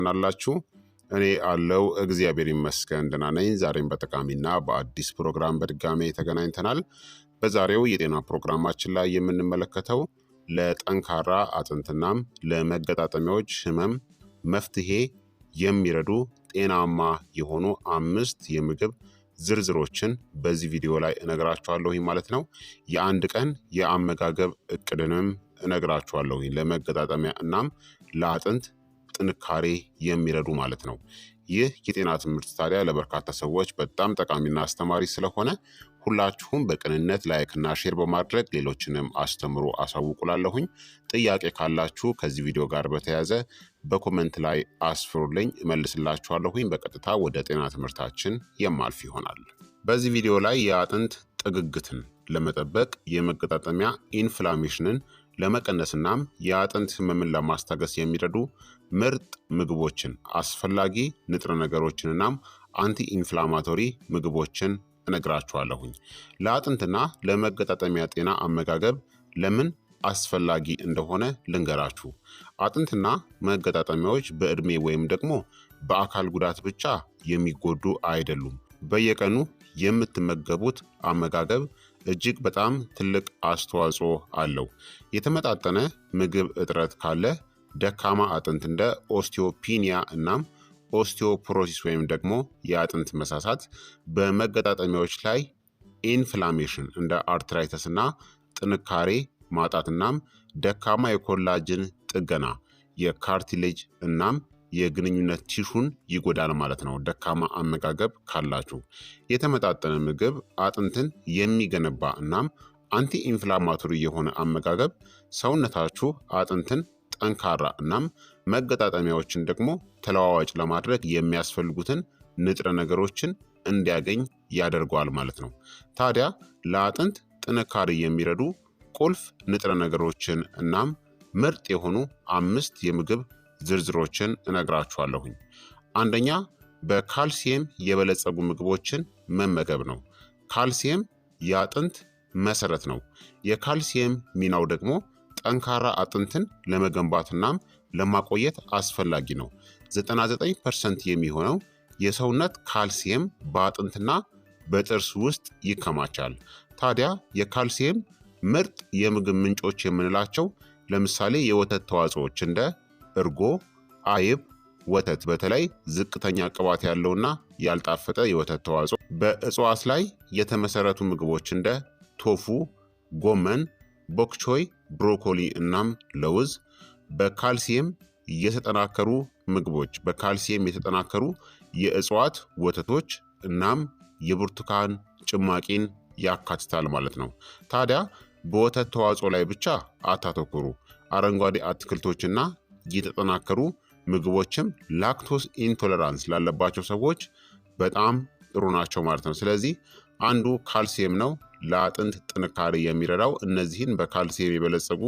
ናላችሁ እኔ አለው እግዚአብሔር ይመስገን ደህና ነኝ። ዛሬም በጠቃሚና በአዲስ ፕሮግራም በድጋሜ ተገናኝተናል። በዛሬው የጤና ፕሮግራማችን ላይ የምንመለከተው ለጠንካራ አጥንትናም ለመገጣጠሚያዎች ህመም መፍትሄ የሚረዱ ጤናማ የሆኑ 5 የምግብ ዝርዝሮችን በዚህ ቪዲዮ ላይ እነግራችኋለሁ ማለት ነው። የአንድ ቀን የአመጋገብ እቅድንም እነግራችኋለሁ ለመገጣጠሚያ እናም ለአጥንት ጥንካሬ የሚረዱ ማለት ነው። ይህ የጤና ትምህርት ታዲያ ለበርካታ ሰዎች በጣም ጠቃሚና አስተማሪ ስለሆነ ሁላችሁም በቅንነት ላይክና ሼር በማድረግ ሌሎችንም አስተምሩ አሳውቁላለሁኝ። ጥያቄ ካላችሁ ከዚህ ቪዲዮ ጋር በተያያዘ በኮመንት ላይ አስፍሩልኝ፣ እመልስላችኋለሁኝ። በቀጥታ ወደ ጤና ትምህርታችን የማልፍ ይሆናል። በዚህ ቪዲዮ ላይ የአጥንት ጥግግትን ለመጠበቅ የመገጣጠሚያ ኢንፍላሜሽንን ለመቀነስናም የአጥንት ህመምን ለማስታገስ የሚረዱ ምርጥ ምግቦችን፣ አስፈላጊ ንጥረ ነገሮችንናም አንቲ ኢንፍላማቶሪ ምግቦችን እነግራችኋለሁኝ። ለአጥንትና ለመገጣጠሚያ ጤና አመጋገብ ለምን አስፈላጊ እንደሆነ ልንገራችሁ። አጥንትና መገጣጠሚያዎች በእድሜ ወይም ደግሞ በአካል ጉዳት ብቻ የሚጎዱ አይደሉም። በየቀኑ የምትመገቡት አመጋገብ እጅግ በጣም ትልቅ አስተዋጽኦ አለው። የተመጣጠነ ምግብ እጥረት ካለ ደካማ አጥንት እንደ ኦስቲዮፒኒያ እናም ኦስቲዮፖሮሲስ ወይም ደግሞ የአጥንት መሳሳት፣ በመገጣጠሚያዎች ላይ ኢንፍላሜሽን እንደ አርትራይተስ እና ጥንካሬ ማጣት እናም ደካማ የኮላጅን ጥገና፣ የካርቲሌጅ እናም የግንኙነት ቲሹን ይጎዳል ማለት ነው። ደካማ አመጋገብ ካላችሁ የተመጣጠነ ምግብ አጥንትን የሚገነባ እናም አንቲ ኢንፍላማቶሪ የሆነ አመጋገብ ሰውነታችሁ አጥንትን ጠንካራ እናም መገጣጠሚያዎችን ደግሞ ተለዋዋጭ ለማድረግ የሚያስፈልጉትን ንጥረ ነገሮችን እንዲያገኝ ያደርገዋል ማለት ነው። ታዲያ ለአጥንት ጥንካሬ የሚረዱ ቁልፍ ንጥረ ነገሮችን እናም ምርጥ የሆኑ 5 የምግብ ዝርዝሮችን እነግራችኋለሁኝ። አንደኛ በካልሲየም የበለጸጉ ምግቦችን መመገብ ነው። ካልሲየም የአጥንት መሰረት ነው። የካልሲየም ሚናው ደግሞ ጠንካራ አጥንትን ለመገንባትናም ለማቆየት አስፈላጊ ነው። 99% የሚሆነው የሰውነት ካልሲየም በአጥንትና በጥርስ ውስጥ ይከማቻል። ታዲያ የካልሲየም ምርጥ የምግብ ምንጮች የምንላቸው ለምሳሌ የወተት ተዋጽኦች እንደ እርጎ፣ አይብ፣ ወተት በተለይ ዝቅተኛ ቅባት ያለውና ያልጣፈጠ የወተት ተዋጽኦ፣ በእጽዋት ላይ የተመሰረቱ ምግቦች እንደ ቶፉ፣ ጎመን፣ ቦክቾይ፣ ብሮኮሊ እናም ለውዝ፣ በካልሲየም የተጠናከሩ ምግቦች፣ በካልሲየም የተጠናከሩ የእጽዋት ወተቶች እናም የብርቱካን ጭማቂን ያካትታል ማለት ነው። ታዲያ በወተት ተዋጽኦ ላይ ብቻ አታተኩሩ። አረንጓዴ አትክልቶችና የተጠናከሩ ምግቦችም ላክቶስ ኢንቶለራንስ ላለባቸው ሰዎች በጣም ጥሩ ናቸው ማለት ነው። ስለዚህ አንዱ ካልሲየም ነው ለአጥንት ጥንካሬ የሚረዳው። እነዚህን በካልሲየም የበለጸጉ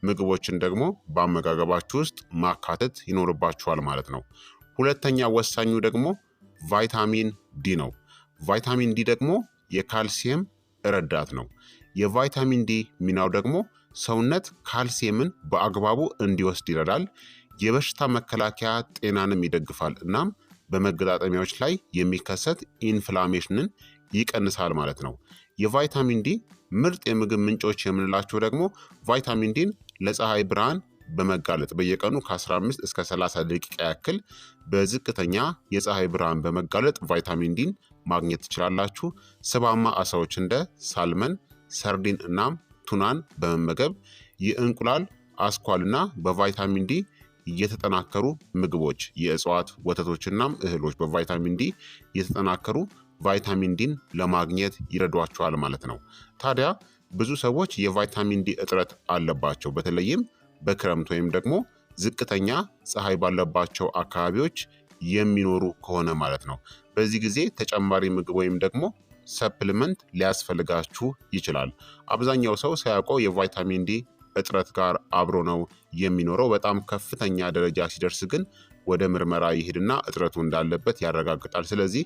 ምግቦችን ደግሞ በአመጋገባችሁ ውስጥ ማካተት ይኖርባችኋል ማለት ነው። ሁለተኛ ወሳኙ ደግሞ ቫይታሚን ዲ ነው። ቫይታሚን ዲ ደግሞ የካልሲየም ረዳት ነው። የቫይታሚን ዲ ሚናው ደግሞ ሰውነት ካልሲየምን በአግባቡ እንዲወስድ ይረዳል። የበሽታ መከላከያ ጤናንም ይደግፋል እናም በመገጣጠሚያዎች ላይ የሚከሰት ኢንፍላሜሽንን ይቀንሳል ማለት ነው። የቫይታሚን ዲ ምርጥ የምግብ ምንጮች የምንላቸው ደግሞ ቫይታሚን ዲን ለፀሐይ ብርሃን በመጋለጥ በየቀኑ ከ15 እስከ 30 ደቂቃ ያክል በዝቅተኛ የፀሐይ ብርሃን በመጋለጥ ቫይታሚን ዲን ማግኘት ትችላላችሁ። ስባማ አሳዎች እንደ ሳልመን፣ ሰርዲን እናም ቱናን በመመገብ የእንቁላል አስኳልና በቫይታሚን ዲ የተጠናከሩ ምግቦች፣ የእጽዋት ወተቶችናም እህሎች በቫይታሚን ዲ የተጠናከሩ ቫይታሚን ዲን ለማግኘት ይረዷቸዋል ማለት ነው። ታዲያ ብዙ ሰዎች የቫይታሚን ዲ እጥረት አለባቸው፣ በተለይም በክረምት ወይም ደግሞ ዝቅተኛ ፀሐይ ባለባቸው አካባቢዎች የሚኖሩ ከሆነ ማለት ነው። በዚህ ጊዜ ተጨማሪ ምግብ ወይም ደግሞ ሰፕሊመንት ሊያስፈልጋችሁ ይችላል። አብዛኛው ሰው ሳያውቀው የቫይታሚን ዲ እጥረት ጋር አብሮ ነው የሚኖረው። በጣም ከፍተኛ ደረጃ ሲደርስ ግን ወደ ምርመራ ይሄድና እጥረቱ እንዳለበት ያረጋግጣል። ስለዚህ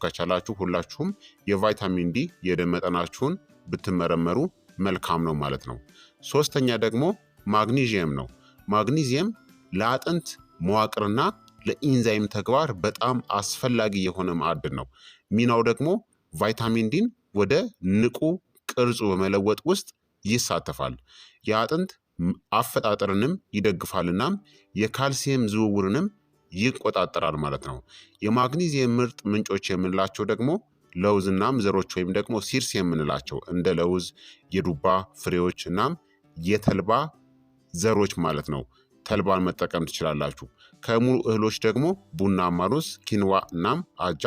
ከቻላችሁ ሁላችሁም የቫይታሚን ዲ የደም መጠናችሁን ብትመረመሩ መልካም ነው ማለት ነው። ሶስተኛ ደግሞ ማግኒዥየም ነው። ማግኒዚየም ለአጥንት መዋቅርና ለኢንዛይም ተግባር በጣም አስፈላጊ የሆነ ማዕድን ነው። ሚናው ደግሞ ቫይታሚን ዲን ወደ ንቁ ቅርጹ በመለወጥ ውስጥ ይሳተፋል። የአጥንት አፈጣጠርንም ይደግፋልናም የካልሲየም ዝውውርንም ይቆጣጠራል ማለት ነው። የማግኒዚየም ምርጥ ምንጮች የምንላቸው ደግሞ ለውዝናም ዘሮች ወይም ደግሞ ሲርስ የምንላቸው እንደ ለውዝ፣ የዱባ ፍሬዎች እናም የተልባ ዘሮች ማለት ነው። ተልባን መጠቀም ትችላላችሁ። ከሙሉ እህሎች ደግሞ ቡናማ ሩዝ፣ ኪንዋ እናም አጃ፣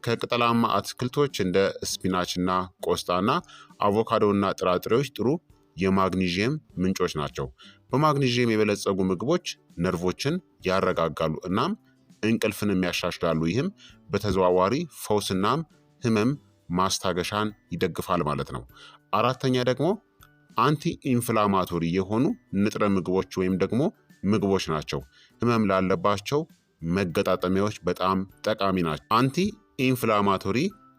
ከቅጠላማ አትክልቶች እንደ ስፒናችና ቆስጣና አቮካዶና ጥራጥሬዎች ጥሩ የማግኒዥየም ምንጮች ናቸው። በማግኒዥየም የበለጸጉ ምግቦች ነርቮችን ያረጋጋሉ እናም እንቅልፍንም ያሻሽላሉ። ይህም በተዘዋዋሪ ፈውስናም ህመም ማስታገሻን ይደግፋል ማለት ነው። አራተኛ ደግሞ አንቲ ኢንፍላማቶሪ የሆኑ ንጥረ ምግቦች ወይም ደግሞ ምግቦች ናቸው። ህመም ላለባቸው መገጣጠሚያዎች በጣም ጠቃሚ ናቸው። አንቲ ኢንፍላማቶሪ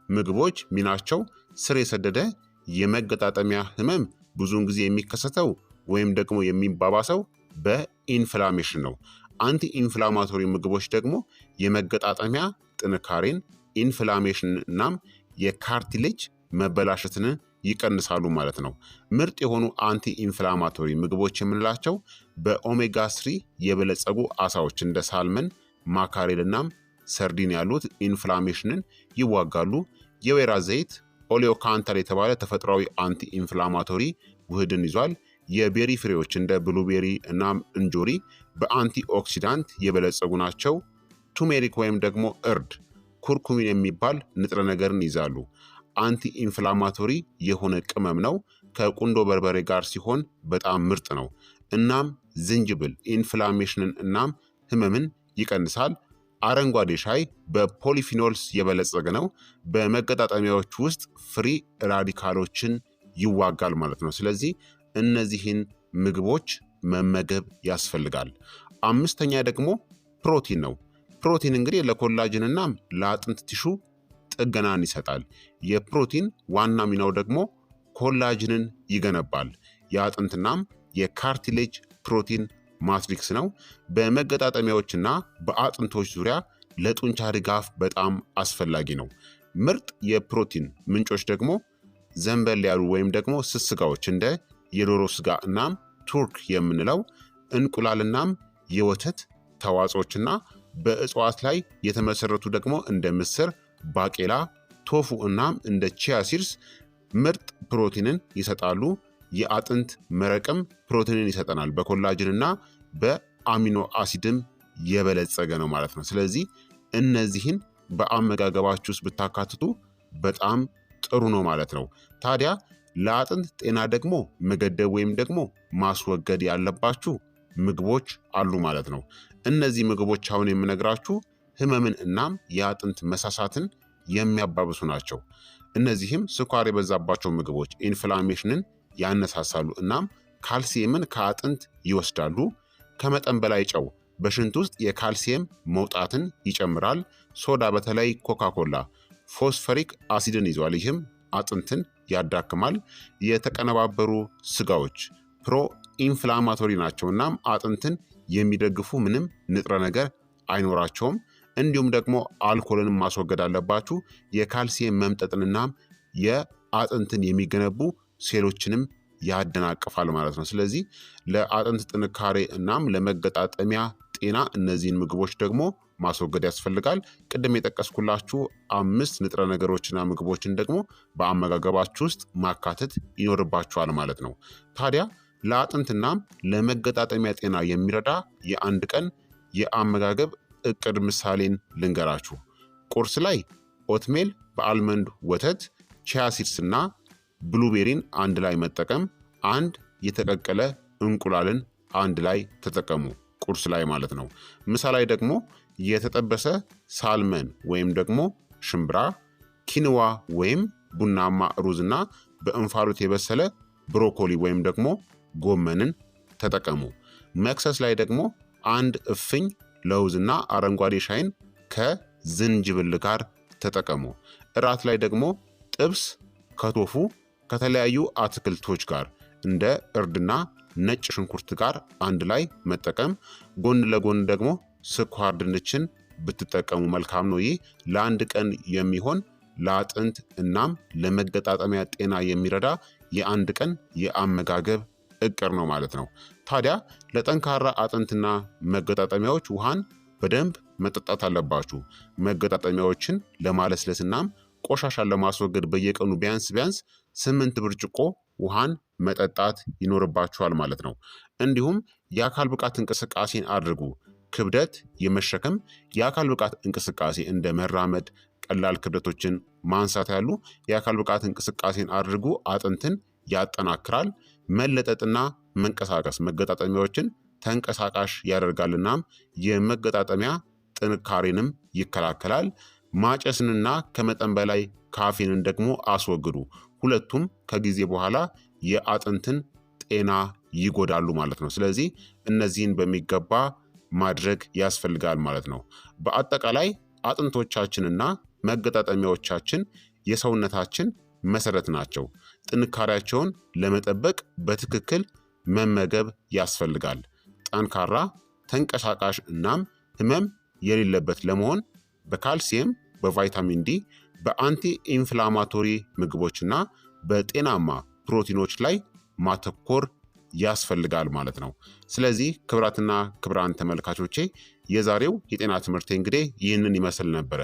ምግቦች ሚናቸው ስር የሰደደ የመገጣጠሚያ ህመም ብዙውን ጊዜ የሚከሰተው ወይም ደግሞ የሚባባሰው በኢንፍላሜሽን ነው። አንቲ ኢንፍላማቶሪ ምግቦች ደግሞ የመገጣጠሚያ ጥንካሬን፣ ኢንፍላሜሽን እናም የካርቲሌጅ መበላሸትን ይቀንሳሉ ማለት ነው። ምርጥ የሆኑ አንቲ ኢንፍላማቶሪ ምግቦች የምንላቸው በኦሜጋ 3 የበለጸጉ አሳዎች እንደ ሳልመን፣ ማካሬል እናም ሰርዲን ያሉት ኢንፍላሜሽንን ይዋጋሉ። የወይራ ዘይት ኦሊዮካንታል የተባለ ተፈጥሯዊ አንቲ ኢንፍላማቶሪ ውህድን ይዟል። የቤሪ ፍሬዎች እንደ ብሉቤሪ እናም እንጆሪ በአንቲ ኦክሲዳንት የበለጸጉ ናቸው። ቱሜሪክ ወይም ደግሞ እርድ ኩርኩሚን የሚባል ንጥረ ነገርን ይዛሉ። አንቲ ኢንፍላማቶሪ የሆነ ቅመም ነው። ከቁንዶ በርበሬ ጋር ሲሆን በጣም ምርጥ ነው። እናም ዝንጅብል ኢንፍላሜሽንን እናም ህመምን ይቀንሳል። አረንጓዴ ሻይ በፖሊፊኖልስ የበለጸገ ነው። በመገጣጠሚያዎች ውስጥ ፍሪ ራዲካሎችን ይዋጋል ማለት ነው። ስለዚህ እነዚህን ምግቦች መመገብ ያስፈልጋል። አምስተኛ ደግሞ ፕሮቲን ነው። ፕሮቲን እንግዲህ ለኮላጅን እናም ለአጥንት ቲሹ ጥገናን ይሰጣል። የፕሮቲን ዋና ሚናው ደግሞ ኮላጅንን ይገነባል። የአጥንትናም የካርቲሌጅ ፕሮቲን ማትሪክስ ነው። በመገጣጠሚያዎችና በአጥንቶች ዙሪያ ለጡንቻ ድጋፍ በጣም አስፈላጊ ነው። ምርጥ የፕሮቲን ምንጮች ደግሞ ዘንበል ያሉ ወይም ደግሞ ስስ ስጋዎች እንደ የዶሮ ስጋ እናም ቱርክ የምንለው እንቁላልናም የወተት ተዋጽኦችና በእጽዋት ላይ የተመሰረቱ ደግሞ እንደ ምስር፣ ባቄላ፣ ቶፉ እናም እንደ ቺያ ሲድስ ምርጥ ፕሮቲንን ይሰጣሉ። የአጥንት መረቅም ፕሮቲንን ይሰጠናል። በኮላጅንና በአሚኖ አሲድም የበለጸገ ነው ማለት ነው። ስለዚህ እነዚህን በአመጋገባችሁ ውስጥ ብታካትቱ በጣም ጥሩ ነው ማለት ነው። ታዲያ ለአጥንት ጤና ደግሞ መገደብ ወይም ደግሞ ማስወገድ ያለባችሁ ምግቦች አሉ ማለት ነው። እነዚህ ምግቦች አሁን የምነግራችሁ ህመምን እናም የአጥንት መሳሳትን የሚያባብሱ ናቸው። እነዚህም ስኳር የበዛባቸው ምግቦች ኢንፍላሜሽንን ያነሳሳሉ እናም ካልሲየምን ከአጥንት ይወስዳሉ። ከመጠን በላይ ጨው በሽንት ውስጥ የካልሲየም መውጣትን ይጨምራል። ሶዳ በተለይ ኮካኮላ ፎስፈሪክ አሲድን ይዟል። ይህም አጥንትን ያዳክማል። የተቀነባበሩ ስጋዎች ፕሮ ኢንፍላማቶሪ ናቸው እናም አጥንትን የሚደግፉ ምንም ንጥረ ነገር አይኖራቸውም። እንዲሁም ደግሞ አልኮልን ማስወገድ አለባችሁ። የካልሲየም መምጠጥንናም የአጥንትን የሚገነቡ ሴሎችንም ያደናቅፋል ማለት ነው። ስለዚህ ለአጥንት ጥንካሬ እናም ለመገጣጠሚያ ጤና እነዚህን ምግቦች ደግሞ ማስወገድ ያስፈልጋል። ቅድም የጠቀስኩላችሁ 5 ንጥረ ነገሮችና ምግቦችን ደግሞ በአመጋገባችሁ ውስጥ ማካተት ይኖርባችኋል ማለት ነው። ታዲያ ለአጥንትናም ለመገጣጠሚያ ጤና የሚረዳ የአንድ ቀን የአመጋገብ እቅድ ምሳሌን ልንገራችሁ። ቁርስ ላይ ኦትሜል በአልመንድ ወተት፣ ቺያ ሲድስ እና ብሉቤሪን አንድ ላይ መጠቀም። አንድ የተቀቀለ እንቁላልን አንድ ላይ ተጠቀሙ፣ ቁርስ ላይ ማለት ነው። ምሳ ላይ ደግሞ የተጠበሰ ሳልመን ወይም ደግሞ ሽምብራ፣ ኪንዋ ወይም ቡናማ ሩዝና በእንፋሎት የበሰለ ብሮኮሊ ወይም ደግሞ ጎመንን ተጠቀሙ። መክሰስ ላይ ደግሞ አንድ እፍኝ ለውዝና አረንጓዴ ሻይን ከዝንጅብል ጋር ተጠቀሙ። እራት ላይ ደግሞ ጥብስ ከቶፉ ከተለያዩ አትክልቶች ጋር እንደ እርድና ነጭ ሽንኩርት ጋር አንድ ላይ መጠቀም። ጎን ለጎን ደግሞ ስኳር ድንችን ብትጠቀሙ መልካም ነው። ይህ ለአንድ ቀን የሚሆን ለአጥንት እናም ለመገጣጠሚያ ጤና የሚረዳ የአንድ ቀን የአመጋገብ እቅድ ነው ማለት ነው። ታዲያ ለጠንካራ አጥንትና መገጣጠሚያዎች ውሃን በደንብ መጠጣት አለባችሁ። መገጣጠሚያዎችን ለማለስለስ እናም ቆሻሻን ለማስወገድ በየቀኑ ቢያንስ 8 ብርጭቆ ውሃን መጠጣት ይኖርባችኋል ማለት ነው። እንዲሁም የአካል ብቃት እንቅስቃሴን አድርጉ። ክብደት የመሸከም የአካል ብቃት እንቅስቃሴ እንደ መራመድ፣ ቀላል ክብደቶችን ማንሳት ያሉ የአካል ብቃት እንቅስቃሴን አድርጉ። አጥንትን ያጠናክራል። መለጠጥና መንቀሳቀስ መገጣጠሚያዎችን ተንቀሳቃሽ ያደርጋልናም የመገጣጠሚያ ጥንካሬንም ይከላከላል። ማጨስንና ከመጠን በላይ ካፌንን ደግሞ አስወግዱ። ሁለቱም ከጊዜ በኋላ የአጥንትን ጤና ይጎዳሉ ማለት ነው። ስለዚህ እነዚህን በሚገባ ማድረግ ያስፈልጋል ማለት ነው። በአጠቃላይ አጥንቶቻችንና መገጣጠሚያዎቻችን የሰውነታችን መሰረት ናቸው። ጥንካሬያቸውን ለመጠበቅ በትክክል መመገብ ያስፈልጋል። ጠንካራ፣ ተንቀሳቃሽ እናም ህመም የሌለበት ለመሆን በካልሲየም፣ በቫይታሚን ዲ፣ በአንቲ ኢንፍላማቶሪ ምግቦችና በጤናማ ፕሮቲኖች ላይ ማተኮር ያስፈልጋል ማለት ነው። ስለዚህ ክቡራትና ክቡራን ተመልካቾቼ የዛሬው የጤና ትምህርቴ እንግዲህ ይህንን ይመስል ነበረ።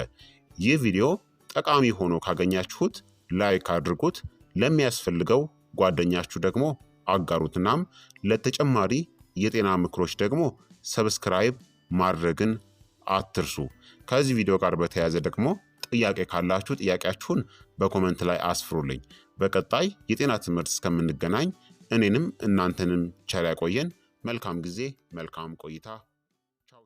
ይህ ቪዲዮ ጠቃሚ ሆኖ ካገኛችሁት ላይክ አድርጉት፣ ለሚያስፈልገው ጓደኛችሁ ደግሞ አጋሩትናም ለተጨማሪ የጤና ምክሮች ደግሞ ሰብስክራይብ ማድረግን አትርሱ። ከዚህ ቪዲዮ ጋር በተያያዘ ደግሞ ጥያቄ ካላችሁ ጥያቄያችሁን በኮመንት ላይ አስፍሩልኝ። በቀጣይ የጤና ትምህርት እስከምንገናኝ እኔንም እናንተንም ቸር ያቆየን። መልካም ጊዜ፣ መልካም ቆይታ።